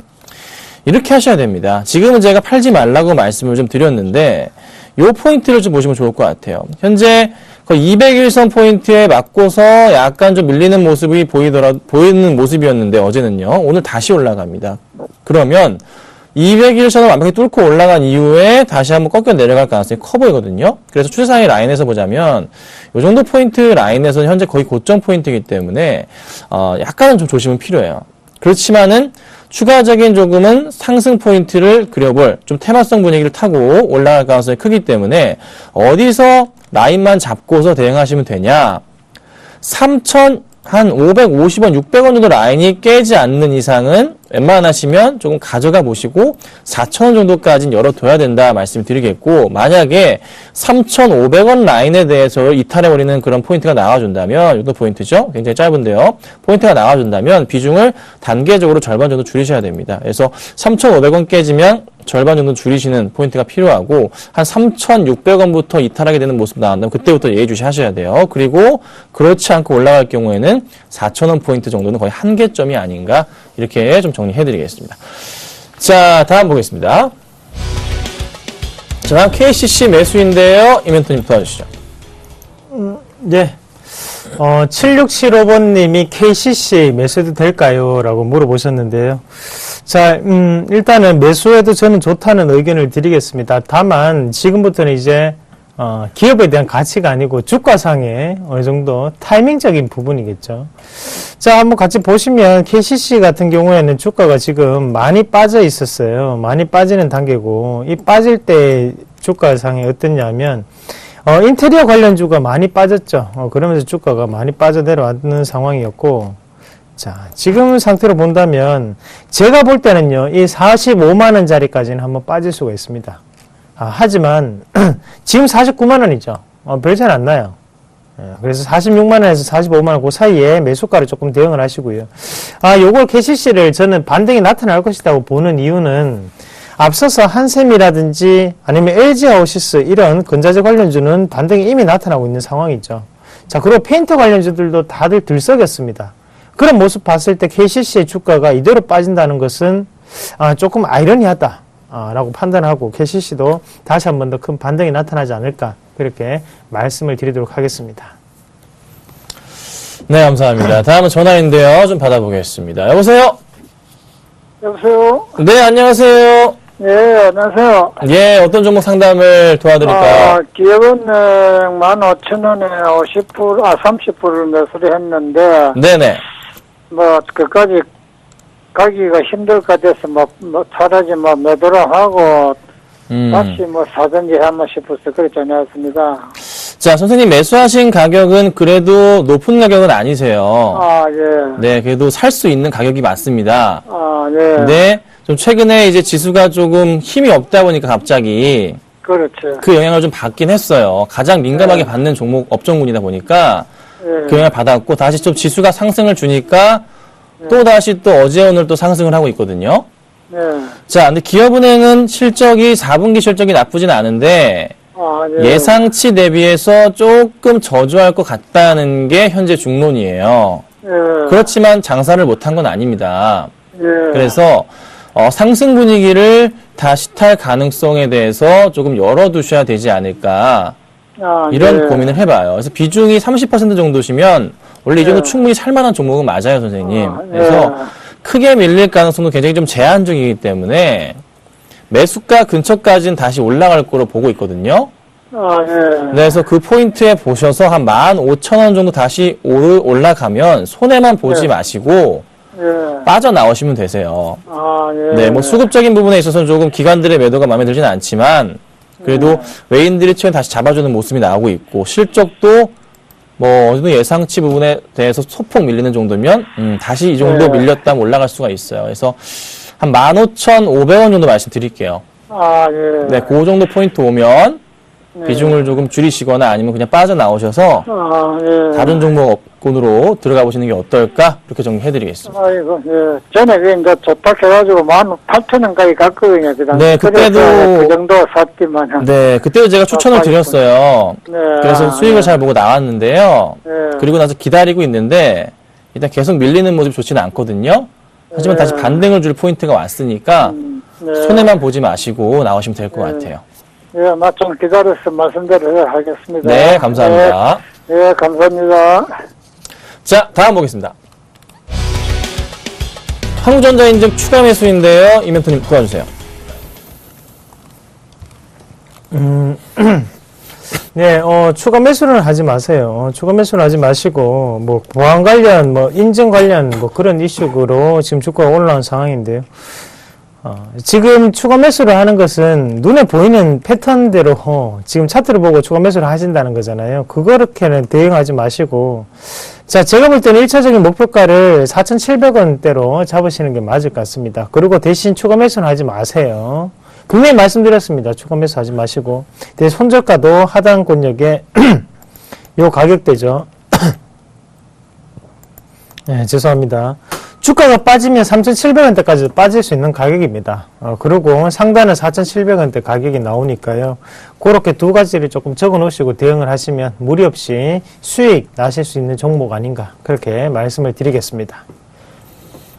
이렇게 하셔야 됩니다. 지금은 제가 팔지 말라고 말씀을 좀 드렸는데, 요 포인트를 좀 보시면 좋을 것 같아요. 현재 거의 201선 포인트에 맞고서 약간 좀 밀리는 모습이 보이는 모습이었는데, 어제는요. 오늘 다시 올라갑니다. 그러면 200일선을 완벽히 뚫고 올라간 이후에 다시 한번 꺾여 내려갈 가능성이 커 보이거든요. 그래서 추세상의 라인에서 보자면 이 정도 포인트 라인에서는 현재 거의 고점 포인트이기 때문에 약간은 좀 조심은 필요해요. 그렇지만은 추가적인 조금은 상승 포인트를 그려볼 좀 테마성 분위기를 타고 올라갈 가능성이 크기 때문에 어디서 라인만 잡고서 대응하시면 되냐. 3,550원, 600원 정도 라인이 깨지 않는 이상은 웬만하시면 조금 가져가 보시고 4,000원 정도까지는 열어둬야 된다 말씀을 드리겠고, 만약에 3,500원 라인에 대해서 이탈해버리는 그런 포인트가 나와준다면, 이것도 포인트죠? 굉장히 짧은데요. 포인트가 나와준다면 비중을 단계적으로 절반 정도 줄이셔야 됩니다. 그래서 3,500원 깨지면 절반 정도 줄이시는 포인트가 필요하고, 한 3,600원부터 이탈하게 되는 모습 나온다면 그때부터 예의주시 하셔야 돼요. 그리고 그렇지 않고 올라갈 경우에는 4,000원 포인트 정도는 거의 한계점이 아닌가, 이렇게 좀 정리해드리겠습니다. 자, 다음 보겠습니다. 자, 다음 KCC 매수인데요. 이멘토님 도와주시죠. 네. 7675번님이 KCC 매수해도 될까요? 라고 물어보셨는데요. 자, 일단은 매수해도 저는 좋다는 의견을 드리겠습니다. 다만, 지금부터는 이제, 기업에 대한 가치가 아니고 주가상의 어느 정도 타이밍적인 부분이겠죠. 자, 한번 같이 보시면 KCC 같은 경우에는 주가가 지금 많이 빠져 있었어요. 많이 빠지는 단계고, 이 빠질 때 주가상이 어떻냐면, 인테리어 관련주가 많이 빠졌죠. 그러면서 주가가 많이 빠져 내려왔는 상황이었고, 자, 지금 상태로 본다면, 제가 볼 때는요, 이 45만원짜리까지는 한번 빠질 수가 있습니다. 하지만, 지금 49만원이죠. 별 차이 안 나요. 그래서 46만원에서 45만원 그 사이에 매수가를 조금 대응을 하시고요. 요걸 KCC를 저는 반등이 나타날 것이라고 보는 이유는, 앞서서 한샘이라든지 아니면 LG하우시스 이런 건자재 관련주는 반등이 이미 나타나고 있는 상황이죠. 자, 그리고 페인터 관련주들도 다들 들썩였습니다. 그런 모습 봤을 때 KCC의 주가가 이대로 빠진다는 것은 조금 아이러니하다 라고 판단하고 KCC도 다시 한 번 더 큰 반등이 나타나지 않을까, 그렇게 말씀을 드리도록 하겠습니다. 네, 감사합니다. 다음은 전화인데요. 좀 받아보겠습니다. 여보세요? 여보세요? 네, 안녕하세요. 예, 안녕하세요. 예, 어떤 종목 상담을 도와드릴까요? 기업은행 15,000원에 30%를 매수를 했는데, 네네. 그까지 가기가 힘들 것 같아서, 차라리 매도를 하고, 다시 사든지 하면 싶어서 그렇게 전화했습니다. 자, 선생님 매수하신 가격은 그래도 높은 가격은 아니세요. 예. 네, 그래도 살 수 있는 가격이 맞습니다. 예. 근데 좀 최근에 이제 지수가 조금 힘이 없다 보니까 갑자기 그렇죠. 그 영향을 좀 받긴 했어요. 가장 민감하게 받는 종목 업종군이다 보니까 그 영향을 받았고, 다시 좀 지수가 상승을 주니까 또 다시 또 어제 오늘 또 상승을 하고 있거든요. 네. 자, 근데 기업은행은 실적이 4분기 실적이 나쁘진 않은데 예. 예상치 대비해서 조금 저조할 것 같다는 게 현재 중론이에요. 예. 그렇지만 장사를 못한 건 아닙니다. 예. 그래서 상승 분위기를 다시 탈 가능성에 대해서 조금 열어두셔야 되지 않을까, 이런 네. 고민을 해봐요. 그래서 비중이 30% 정도시면 원래 이 정도 충분히 살만한 종목은 맞아요, 선생님. 그래서 크게 밀릴 가능성도 굉장히 좀 제한적이기 때문에 매수가 근처까지는 다시 올라갈 거로 보고 있거든요. 예. 그래서 그 포인트에 보셔서 한 15,000원 정도 다시 올라가면 손해만 보지 마시고 예. 빠져나오시면 되세요. 예. 네, 수급적인 부분에 있어서는 조금 기관들의 매도가 마음에 들지는 않지만, 그래도 외인들이 최근 다시 잡아주는 모습이 나오고 있고, 실적도 어느 정도 예상치 부분에 대해서 소폭 밀리는 정도면, 다시 이 정도 밀렸다면 올라갈 수가 있어요. 그래서 한 15,500원 정도 말씀드릴게요. 예. 네, 그 정도 포인트 오면 비중을 조금 줄이시거나 아니면 그냥 빠져나오셔서 예. 다른 종목군으로 들어가 보시는 게 어떨까? 그렇게 정리해드리겠습니다. 아이고, 예. 전에 이제 좋다 해가지고 18,000원까지 갔거든요. 네, 그때도 그 정도 샀지만. 네, 그때도 제가 추천을 드렸어요. 네. 그래서 수익을 잘 보고 나왔는데요. 네. 그리고 나서 기다리고 있는데 일단 계속 밀리는 모습이 좋지는 않거든요. 하지만 다시 반등을 줄 포인트가 왔으니까 네. 손해만 보지 마시고 나오시면 될 것 같아요. 예, 좀 기다려서 말씀대로 하겠습니다. 네, 감사합니다. 예, 감사합니다. 자, 다음 보겠습니다. 한국전자인증 추가 매수인데요. 이멘토님 도와주세요. 네, 추가 매수는 하지 마세요. 추가 매수는 하지 마시고, 뭐, 보안 관련, 뭐, 인증 관련, 뭐, 그런 이슈로 지금 주가가 올라온 상황인데요. 지금 추가 매수를 하는 것은 눈에 보이는 패턴대로 지금 차트를 보고 추가 매수를 하신다는 거잖아요. 그거렇게는 대응하지 마시고, 자, 제가 볼 때는 1차적인 목표가를 4,700원대로 잡으시는 게 맞을 것 같습니다. 그리고 대신 추가 매수는 하지 마세요. 분명히 말씀드렸습니다. 추가 매수 하지 마시고. 대신 손절가도 하단 권역에 요 가격대죠. 네, 죄송합니다. 주가가 빠지면 3,700원대까지 빠질 수 있는 가격입니다. 그리고 상단은 4,700원대 가격이 나오니까요. 그렇게 두 가지를 조금 적어 놓으시고 대응을 하시면 무리 없이 수익 나실 수 있는 종목 아닌가 그렇게 말씀을 드리겠습니다.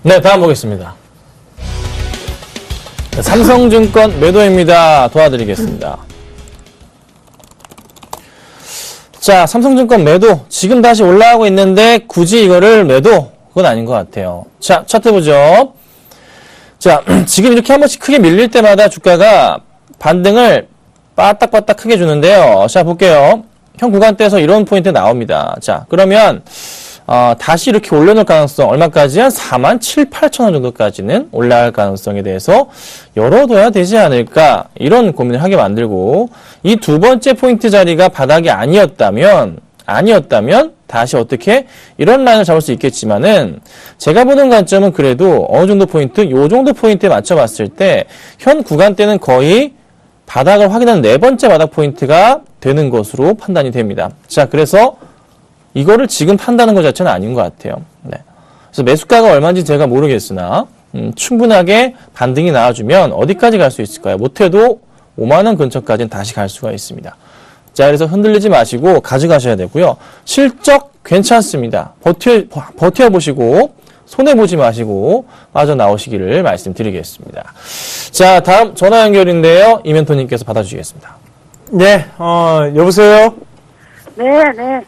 네, 다음 보겠습니다. 삼성증권 매도입니다. 도와드리겠습니다. 자, 삼성증권 매도. 지금 다시 올라가고 있는데 굳이 이거를 매도? 그건 아닌 것 같아요. 자, 차트 보죠. 자, 지금 이렇게 한 번씩 크게 밀릴 때마다 주가가 반등을 빠딱빠딱 크게 주는데요. 자, 볼게요. 현 구간대에서 이런 포인트 나옵니다. 자, 그러면 다시 이렇게 올려놓을 가능성 얼마까지? 한 47,800원 정도까지는 올라갈 가능성에 대해서 열어둬야 되지 않을까 이런 고민을 하게 만들고 이 두 번째 포인트 자리가 바닥이 아니었다면 다시 어떻게 이런 라인을 잡을 수 있겠지만은 제가 보는 관점은 그래도 어느 정도 포인트, 요 정도 포인트에 맞춰봤을 때 현 구간대는 거의 바닥을 확인한 네 번째 바닥 포인트가 되는 것으로 판단이 됩니다. 자, 그래서 이거를 지금 판다는 것 자체는 아닌 것 같아요. 네. 그래서 매수가가 얼마인지 제가 모르겠으나 충분하게 반등이 나와주면 어디까지 갈 수 있을까요? 못해도 5만원 근처까지는 다시 갈 수가 있습니다. 자, 그래서 흔들리지 마시고 가져가셔야 되고요. 실적 괜찮습니다. 버텨보시고 손해보지 마시고 빠져나오시기를 말씀드리겠습니다. 자, 다음 전화 연결인데요. 이멘토님께서 받아주시겠습니다. 네, 여보세요? 네, 네.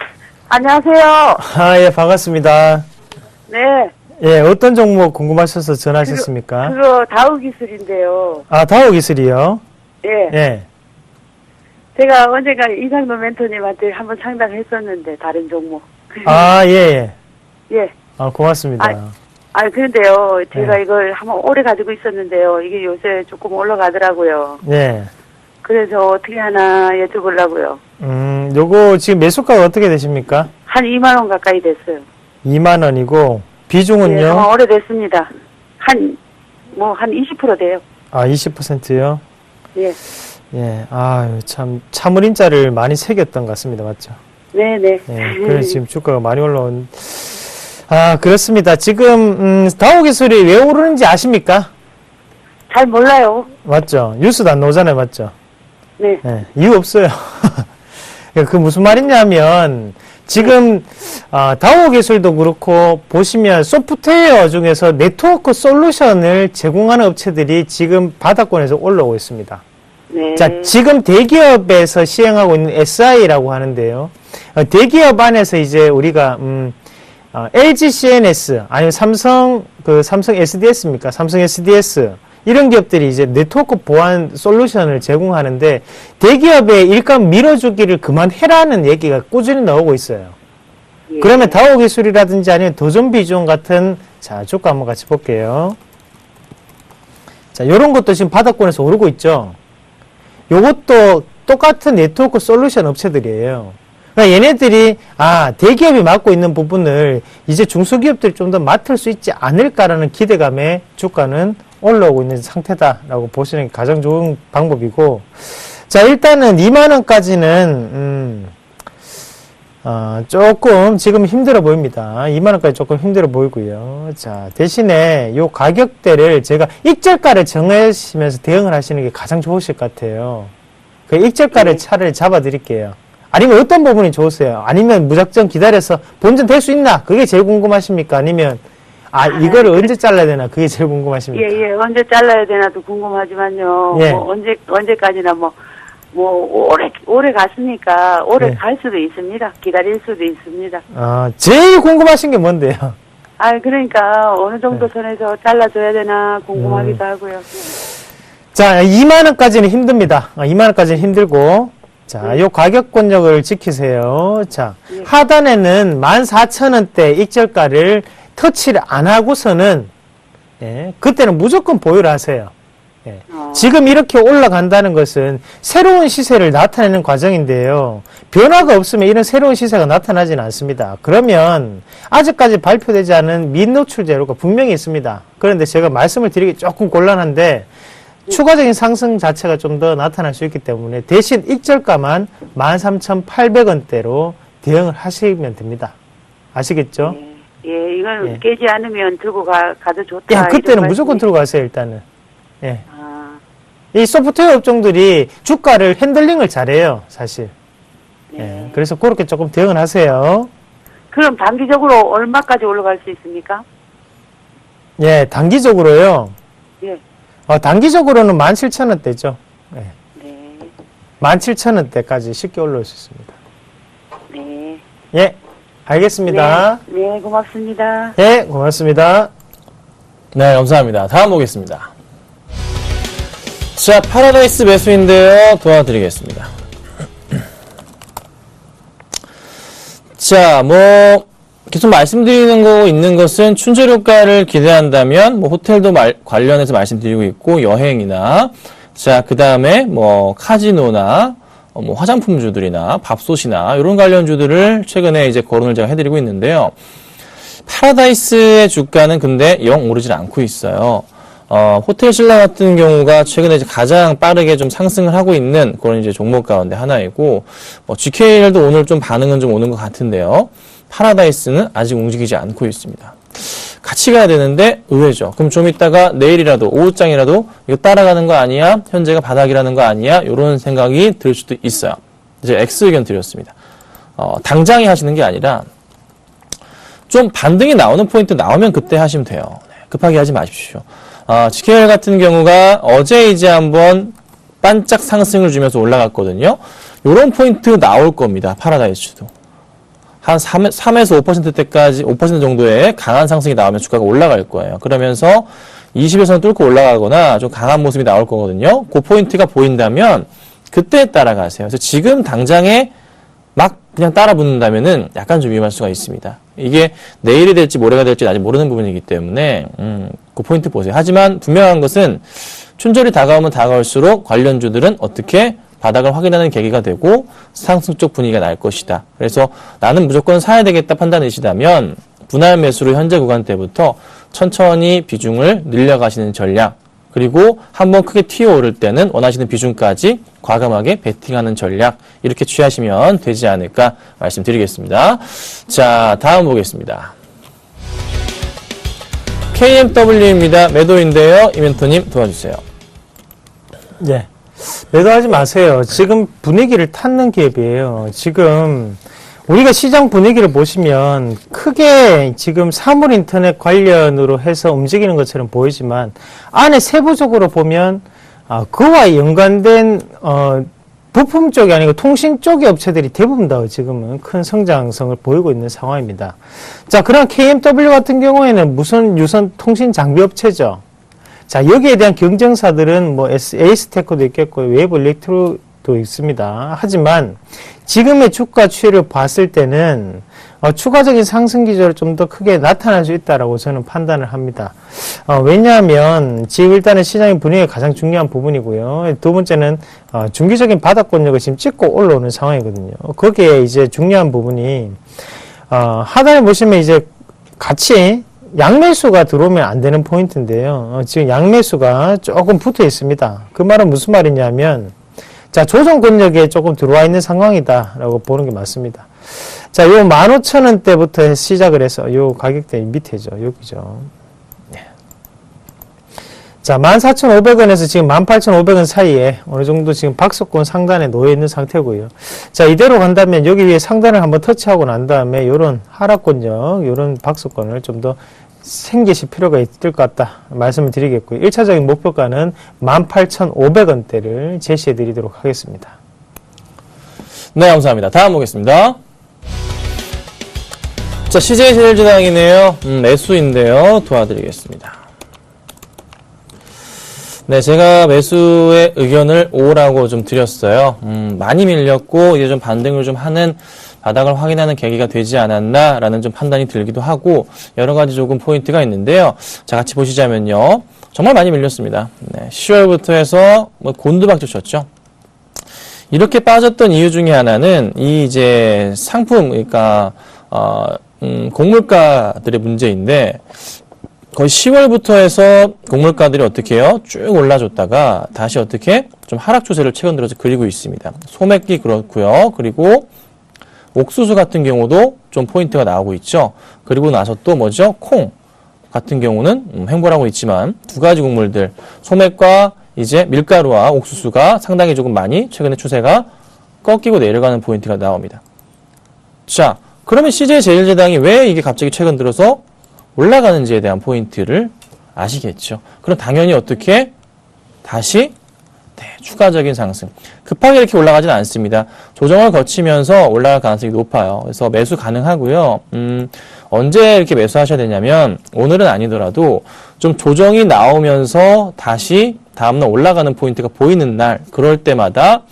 안녕하세요. 예, 반갑습니다. 네. 예, 어떤 종목 궁금하셔서 전화하셨습니까? 그거 다우기술인데요. 아, 다오기술이요? 예. 예. 제가 언젠가 이상도 멘토님한테 한번 상담했었는데 다른 종목. 아, 예, 예. 예. 아, 고맙습니다. 그런데요. 제가 네. 이걸 한번 오래 가지고 있었는데요. 이게 요새 조금 올라가더라고요. 예. 그래서 어떻게 하나 여쭤보려고요. 요거 지금 매수가가 어떻게 되십니까? 한 2만 원 가까이 됐어요. 2만 원이고, 비중은요? 예, 아마 오래됐습니다. 한 20% 돼요. 아, 20%요? 예. 예. 아유, 참, 참을인자를 많이 새겼던 것 같습니다. 맞죠? 네네. 예. 그래서 지금 주가가 많이 올라온. 아, 그렇습니다. 지금, 다오기술이 왜 오르는지 아십니까? 잘 몰라요. 맞죠? 뉴스도 안 나오잖아요. 맞죠? 네. 예. 이유 없어요. 그 무슨 말이냐면, 지금, 다오기술도 그렇고, 보시면 소프트웨어 중에서 네트워크 솔루션을 제공하는 업체들이 지금 바닥권에서 올라오고 있습니다. 네. 자, 지금 대기업에서 시행하고 있는 SI라고 하는데요. 대기업 안에서 이제 우리가, LG CNS, 아니면 삼성 SDS입니까? 삼성 SDS. 이런 기업들이 이제 네트워크 보안 솔루션을 제공하는데, 대기업의 일감 밀어주기를 그만해라는 얘기가 꾸준히 나오고 있어요. 예. 그러면 다오기술이라든지 아니면 도전비중 같은, 자, 주가 한번 같이 볼게요. 자, 요런 것도 지금 바닥권에서 오르고 있죠. 요것도 똑같은 네트워크 솔루션 업체들이에요. 그러니까 얘네들이, 대기업이 맡고 있는 부분을 이제 중소기업들이 좀 더 맡을 수 있지 않을까라는 기대감에 주가는 올라오고 있는 상태다라고 보시는 게 가장 좋은 방법이고, 자, 일단은 2만원까지는, 조금 지금 힘들어 보입니다. 2만원까지 조금 힘들어 보이고요. 자, 대신에 요 가격대를 제가 익절가를 정하시면서 대응을 하시는 게 가장 좋으실 것 같아요. 그 익절가를 차를 잡아 드릴게요. 아니면 어떤 부분이 좋으세요? 아니면 무작정 기다려서 본전 될 수 있나? 그게 제일 궁금하십니까? 아니면, 이거를 언제 잘라야 되나? 그게 제일 궁금하십니까? 예, 언제 잘라야 되나도 궁금하지만요. 예. 언제까지나 오래 갔으니까, 오래 예. 갈 수도 있습니다. 기다릴 수도 있습니다. 제일 궁금하신 게 뭔데요? 그러니까, 어느 정도 선에서 잘라줘야 되나 궁금하기도 하고요. 자, 2만원까지는 힘듭니다. 2만원까지는 힘들고. 자, 요 가격권역을 지키세요. 자, 하단에는 14,000원대 익절가를 터치를 안 하고서는, 예, 그때는 무조건 보유를 하세요. 예. 지금 이렇게 올라간다는 것은 새로운 시세를 나타내는 과정인데요. 변화가 없으면 이런 새로운 시세가 나타나지는 않습니다. 그러면 아직까지 발표되지 않은 민노출 재료가 분명히 있습니다. 그런데 제가 말씀을 드리기 조금 곤란한데 추가적인 상승 자체가 좀 더 나타날 수 있기 때문에 대신 익절가만 13,800원대로 대응을 하시면 됩니다. 아시겠죠? 예, 이건 예. 깨지 않으면 들고 가도 좋다. 예, 그때는 이런 무조건 말씀이- 들고 가세요, 일단은. 예. 아, 이 소프트웨어 업종들이 주가를 핸들링을 잘해요, 사실. 네. 예. 그래서 그렇게 조금 대응을 하세요. 그럼 단기적으로 얼마까지 올라갈 수 있습니까? 예, 단기적으로요. 예. 단기적으로는 17,000원대죠. 예. 네. 17,000원대까지 쉽게 올라올 수 있습니다. 네. 예, 알겠습니다. 네, 네, 고맙습니다. 예, 고맙습니다. 네, 감사합니다. 다음 보겠습니다. 자, 파라다이스 매수인데요. 도와드리겠습니다. 자, 계속 말씀드리는 거 있는 것은 춘저효과를 기대한다면, 호텔도 관련해서 말씀드리고 있고, 여행이나, 자, 그 다음에 카지노나, 화장품주들이나, 밥솥이나, 이런 관련주들을 최근에 이제 거론을 제가 해드리고 있는데요. 파라다이스의 주가는 근데 영 오르질 않고 있어요. 호텔 신라 같은 경우가 최근에 이제 가장 빠르게 좀 상승을 하고 있는 그런 이제 종목 가운데 하나이고, GKL도 오늘 좀 반응은 좀 오는 것 같은데요. 파라다이스는 아직 움직이지 않고 있습니다. 같이 가야 되는데 의외죠. 그럼 좀 이따가 내일이라도, 오후장이라도 이거 따라가는 거 아니야? 현재가 바닥이라는 거 아니야? 이런 생각이 들 수도 있어요. 이제 X 의견 드렸습니다. 당장에 하시는 게 아니라, 좀 반등이 나오는 포인트 나오면 그때 하시면 돼요. 네, 급하게 하지 마십시오. GKL 같은 경우가 어제 이제 한번 반짝 상승을 주면서 올라갔거든요. 요런 포인트 나올 겁니다. 파라다이스도. 한 3에서 5%대까지, 5% 정도의 강한 상승이 나오면 주가가 올라갈 거예요. 그러면서 20에서는 뚫고 올라가거나 좀 강한 모습이 나올 거거든요. 그 포인트가 보인다면 그때 따라가세요. 그래서 지금 당장에 막 그냥 따라 붙는다면은 약간 좀 위험할 수가 있습니다. 이게 내일이 될지 모레가 될지 아직 모르는 부분이기 때문에 그 포인트 보세요. 하지만 분명한 것은 춘절이 다가오면 다가올수록 관련주들은 어떻게 바닥을 확인하는 계기가 되고 상승 쪽 분위기가 날 것이다. 그래서 나는 무조건 사야 되겠다 판단이시다면 분할 매수로 현재 구간대부터 천천히 비중을 늘려가시는 전략, 그리고 한번 크게 튀어오를 때는 원하시는 비중까지 과감하게 베팅하는 전략, 이렇게 취하시면 되지 않을까 말씀드리겠습니다. 자, 다음 보겠습니다. KMW입니다. 매도인데요. 이멘토님 도와주세요. 예. 매도하지 마세요. 지금 분위기를 탔는 기업이에요. 지금 우리가 시장 분위기를 보시면 크게 지금 사물인터넷 관련으로 해서 움직이는 것처럼 보이지만 안에 세부적으로 보면 그와 연관된 부품 쪽이 아니고 통신 쪽의 업체들이 대부분 다 지금은 큰 성장성을 보이고 있는 상황입니다. 자, 그런 KMW 같은 경우에는 무선 유선 통신 장비 업체죠. 자, 여기에 대한 경쟁사들은 에이스테크도 있겠고 웨이브 일렉트로도 있습니다. 하지만 지금의 주가 추이를 봤을 때는 추가적인 상승 기조를 좀 더 크게 나타날 수 있다라고 저는 판단을 합니다. 왜냐하면 지금 일단은 시장의 분위기가 가장 중요한 부분이고요. 두 번째는 중기적인 바닥권역을 지금 찍고 올라오는 상황이거든요. 거기에 이제 중요한 부분이 하단에 보시면 이제 같이 양매수가 들어오면 안 되는 포인트인데요. 지금 양매수가 조금 붙어 있습니다. 그 말은 무슨 말이냐면, 자, 조정 권역에 조금 들어와 있는 상황이다라고 보는 게 맞습니다. 자, 요 15,000원대부터 시작을 해서 요 가격대 밑에죠. 여기죠. 자, 14,500원에서 지금 18,500원 사이에 어느 정도 지금 박스권 상단에 놓여 있는 상태고요. 자, 이대로 간다면 여기 위에 상단을 한번 터치하고 난 다음에 요런 하락권역, 요런 박스권을 좀 더 생기실 필요가 있을 것 같다 말씀을 드리겠고요. 1차적인 목표가는 18,500원대를 제시해 드리도록 하겠습니다. 네, 감사합니다. 다음 보겠습니다. 자, CJ제일제당이네요. 매수인데요. 도와드리겠습니다. 네, 제가 매수의 의견을 5라고 좀 드렸어요. 많이 밀렸고 이제 좀 반등을 좀 하는 바닥을 확인하는 계기가 되지 않았나라는 좀 판단이 들기도 하고 여러 가지 조금 포인트가 있는데요. 자, 같이 보시자면요. 정말 많이 밀렸습니다. 네, 10월부터 해서 뭐 곤두박질 쳤죠. 이렇게 빠졌던 이유 중에 하나는 이 이제 상품, 그러니까 곡물가들의 문제인데 거의 10월부터 해서 곡물가들이 어떻게 해요? 쭉 올라줬다가 다시 어떻게 좀 하락 추세를 최근 들어서 그리고 있습니다. 소맥기 그렇고요. 그리고 옥수수 같은 경우도 좀 포인트가 나오고 있죠. 그리고 나서 또 뭐죠? 콩 같은 경우는 횡보하고 있지만 두 가지 곡물들 소맥과 이제 밀가루와 옥수수가 상당히 조금 많이 최근에 추세가 꺾이고 내려가는 포인트가 나옵니다. 자, 그러면 CJ제일제당이 왜 이게 갑자기 최근 들어서 올라가는지에 대한 포인트를 아시겠죠. 그럼 당연히 어떻게 다시 추가적인 상승. 급하게 이렇게 올라가지는 않습니다. 조정을 거치면서 올라갈 가능성이 높아요. 그래서 매수 가능하고요. 언제 이렇게 매수하셔야 되냐면 오늘은 아니더라도 좀 조정이 나오면서 다시 다음날 올라가는 포인트가 보이는 날 그럴 때마다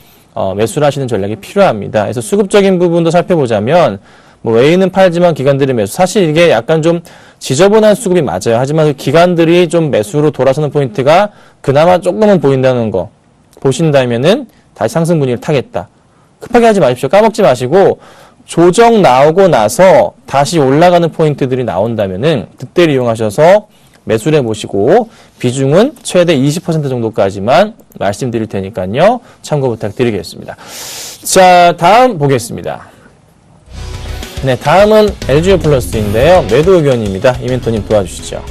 매수를 하시는 전략이 필요합니다. 그래서 수급적인 부분도 살펴보자면 뭐 외인은 팔지만 기관들이 매수. 사실 이게 약간 좀 지저분한 수급이 맞아요. 하지만 그 기관들이 좀 매수로 돌아서는 포인트가 그나마 조금은 보인다는 거 보신다면은 다시 상승 분위기를 타겠다. 급하게 하지 마십시오. 까먹지 마시고 조정 나오고 나서 다시 올라가는 포인트들이 나온다면은 그때를 이용하셔서 매수를 해보시고 비중은 최대 20% 정도까지만 말씀드릴 테니까요. 참고 부탁드리겠습니다. 자, 다음 보겠습니다. 네, 다음은 LGU 플러스인데요. 매도 의견입니다. 이멘토님 도와주시죠.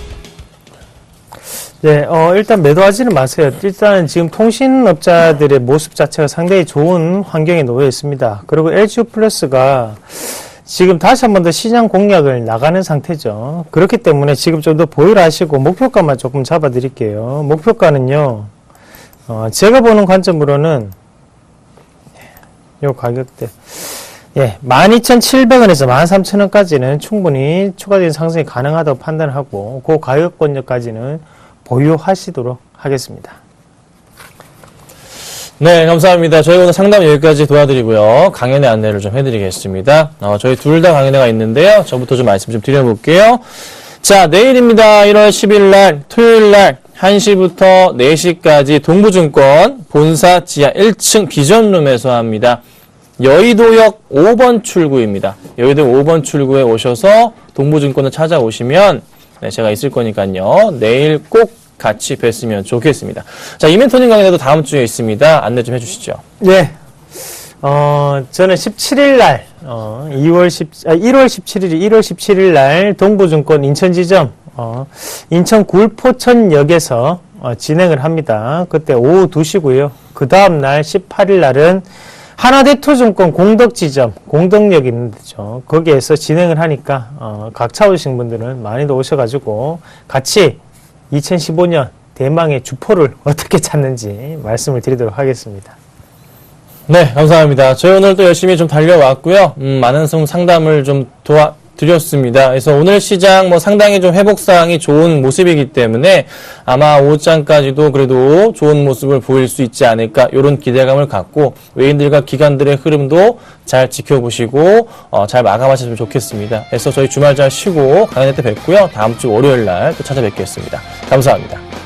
네, 일단 매도하지는 마세요. 일단 지금 통신업자들의 모습 자체가 상당히 좋은 환경에 놓여 있습니다. 그리고 LGU 플러스가 지금 다시 한 번 더 시장 공략을 나가는 상태죠. 그렇기 때문에 지금 좀 더 보유를 하시고 목표가만 조금 잡아 드릴게요. 목표가는요, 제가 보는 관점으로는 요 가격대. 예, 12,700원에서 13,000원까지는 충분히 추가적인 상승이 가능하다고 판단하고 그 가격권역까지는 보유하시도록 하겠습니다. 네, 감사합니다. 저희 오늘 상담 여기까지 도와드리고요. 강연의 안내를 좀 해드리겠습니다. 저희 둘 다 강연회가 있는데요. 저부터 좀 말씀 좀 드려볼게요. 자, 내일입니다. 1월 10일 날, 토요일 날 1시부터 4시까지 동부증권 본사 지하 1층 비전룸에서 합니다. 여의도역 5번 출구입니다. 여의도 5번 출구에 오셔서 동부증권을 찾아오시면 네, 제가 있을 거니까요. 내일 꼭 같이 뵀으면 좋겠습니다. 자, 이멘토님 강의도 다음 주에 있습니다. 안내 좀 해주시죠. 네. 저는 17일 날, 1월 17일 날 동부증권 인천지점, 인천 굴포천역에서 진행을 합니다. 그때 오후 2시고요. 그 다음날 18일 날은 하나대투증권 공덕지점, 공덕역 있는데죠. 거기에서 진행을 하니까, 각차 오신 분들은 많이도 오셔가지고 같이 2015년 대망의 주포를 어떻게 찾는지 말씀을 드리도록 하겠습니다. 네, 감사합니다. 저희 오늘 또 열심히 좀 달려왔고요. 많은 상담을 좀 도와드렸습니다. 그래서 오늘 시장 뭐 상당히 좀 회복사항이 좋은 모습이기 때문에 아마 오후장까지도 그래도 좋은 모습을 보일 수 있지 않을까 이런 기대감을 갖고 외인들과 기관들의 흐름도 잘 지켜보시고 잘 마감하셨으면 좋겠습니다. 그래서 저희 주말 잘 쉬고 강연회 때 뵙고요. 다음 주 월요일 날 또 찾아뵙겠습니다. 감사합니다.